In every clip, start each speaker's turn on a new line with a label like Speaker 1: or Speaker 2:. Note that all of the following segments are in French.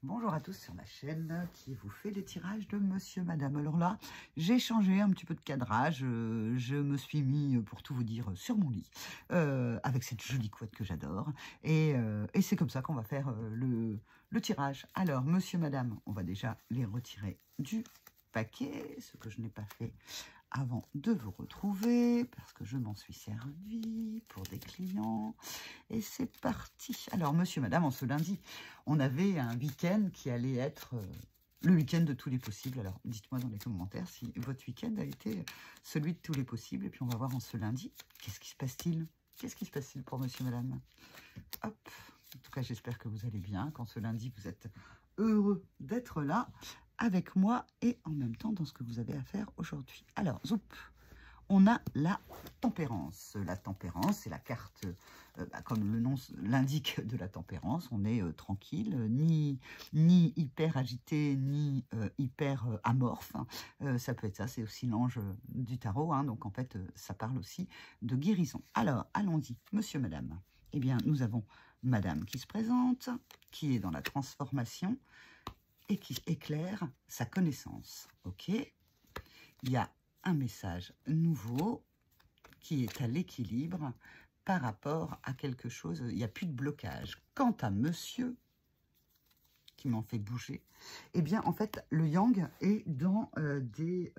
Speaker 1: Bonjour à tous sur la chaîne qui vous fait les tirages de Monsieur Madame. Alors là, j'ai changé un petit peu de cadrage. Je me suis mis, pour tout vous dire, sur mon lit avec cette jolie couette que j'adore. Et c'est comme ça qu'on va faire le tirage. Alors, Monsieur Madame, on va déjà les retirer du paquet, ce que je n'ai pas fait avant de vous retrouver, parce que je m'en suis servi pour des clients. Et c'est parti. Alors, Monsieur, Madame, en ce lundi, on avait un week-end qui allait être le week-end de tous les possibles. Alors, dites-moi dans les commentaires si votre week-end a été celui de tous les possibles. Et puis, on va voir en ce lundi, qu'est-ce qui se passe-t-il? Qu'est-ce qui se passe-t-il pour Monsieur, Madame? Hop. En tout cas, j'espère que vous allez bien, qu'en ce lundi, vous êtes heureux d'être là avec moi et en même temps dans ce que vous avez à faire aujourd'hui. Alors, zoup, on a la tempérance. La tempérance, c'est la carte, comme le nom l'indique, de la tempérance. On est tranquille, ni hyper agité, ni hyper amorphe. Ça peut être ça, c'est aussi l'ange du tarot. Hein, donc, en fait, ça parle aussi de guérison. Alors, allons-y, Monsieur, Madame. Eh bien, nous avons Madame qui se présente, qui est dans la transformation et qui éclaire sa connaissance. Ok, il y a un message nouveau qui est à l'équilibre par rapport à quelque chose. Il n'y a plus de blocage. Quant à Monsieur, qui m'en fait bouger, eh bien, en fait, le yang est dans des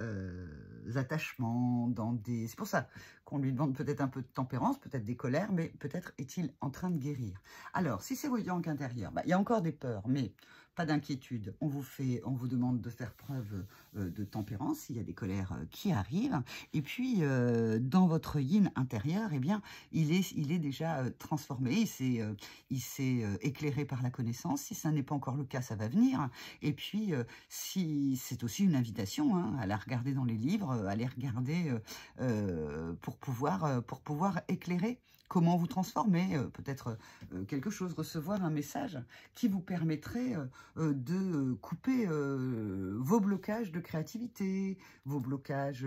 Speaker 1: attachements, dans des... C'est pour ça qu'on lui demande peut-être un peu de tempérance, peut-être des colères, mais peut-être est-il en train de guérir. Alors, si c'est vos yang intérieurs, il y a encore des peurs, mais pas d'inquiétude. On vous demande de faire preuve de tempérance s'il y a des colères qui arrivent. Et puis, dans votre yin intérieur, eh bien, il est déjà transformé, il s'est éclairé par la connaissance. Si ça n'est pas encore le cas, ça va venir. Et puis, si c'est aussi une invitation hein, à la regarder dans les livres, à les regarder pour pouvoir éclairer comment vous transformer, peut-être quelque chose, recevoir un message qui vous permettrait de couper vos blocages de créativité, vos blocages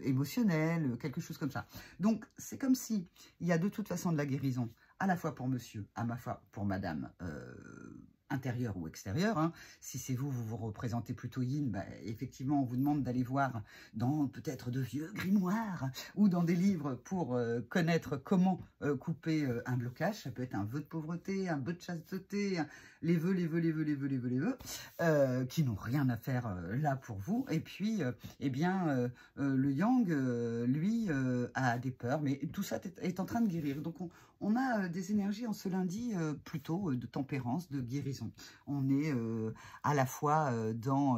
Speaker 1: émotionnels, quelque chose comme ça. Donc, c'est comme si il y a de toute façon de la guérison, à la fois pour Monsieur, à la fois pour Madame, intérieur ou extérieur. Hein. Si c'est vous, vous vous représentez plutôt yin, effectivement, on vous demande d'aller voir dans peut-être de vieux grimoires ou dans des livres pour connaître comment couper un blocage. Ça peut être un vœu de pauvreté, un vœu de chasteté, les vœux, qui n'ont rien à faire là pour vous. Et puis, eh bien, le yang, lui, a des peurs, mais tout ça est en train de guérir. Donc, on a des énergies en ce lundi plutôt de tempérance, de guérison. On est à la fois dans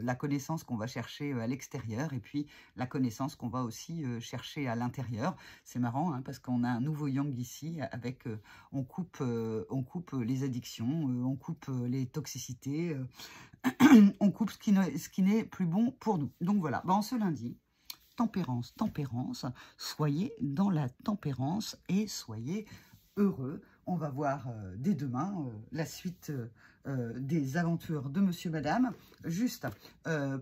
Speaker 1: la connaissance qu'on va chercher à l'extérieur et puis la connaissance qu'on va aussi chercher à l'intérieur. C'est marrant hein, parce qu'on a un nouveau yang ici avec on coupe les addictions, on coupe les toxicités, on coupe ce qui n'est plus bon pour nous. Donc voilà, en ce lundi, tempérance, soyez dans la tempérance et soyez heureux. On va voir dès demain la suite des aventures de Monsieur Madame. Juste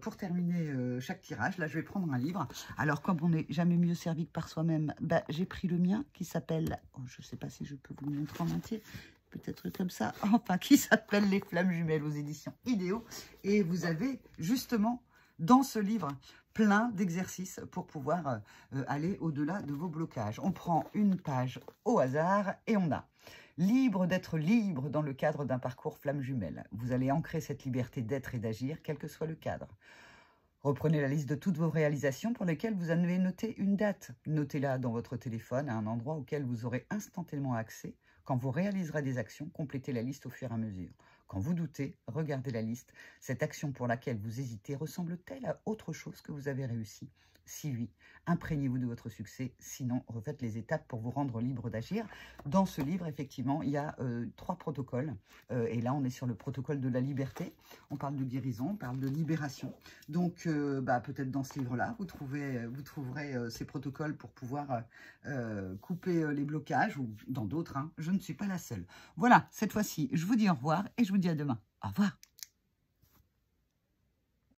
Speaker 1: pour terminer chaque tirage, là je vais prendre un livre. Alors comme on n'est jamais mieux servi que par soi-même, j'ai pris le mien qui s'appelle, je ne sais pas si je peux vous le montrer en entier, peut-être comme ça, enfin qui s'appelle Les Flammes Jumelles aux éditions Idéo. Et vous avez justement dans ce livre plein d'exercices pour pouvoir aller au-delà de vos blocages. On prend une page au hasard et on a libre d'être libre dans le cadre d'un parcours flamme jumelle. Vous allez ancrer cette liberté d'être et d'agir, quel que soit le cadre. Reprenez la liste de toutes vos réalisations pour lesquelles vous avez noté une date. Notez-la dans votre téléphone à un endroit auquel vous aurez instantanément accès. Quand vous réaliserez des actions, complétez la liste au fur et à mesure. Quand vous doutez, regardez la liste. Cette action pour laquelle vous hésitez ressemble-t-elle à autre chose que vous avez réussi? Si oui, imprégnez-vous de votre succès. Sinon, refaites les étapes pour vous rendre libre d'agir. Dans ce livre, effectivement, il y a 3 protocoles. Et là, on est sur le protocole de la liberté. On parle de guérison, on parle de libération. Donc, peut-être dans ce livre-là, vous trouverez ces protocoles pour pouvoir couper les blocages ou dans d'autres. Hein. Je ne suis pas la seule. Voilà, cette fois-ci, je vous dis au revoir et je vous dis à demain. Au revoir.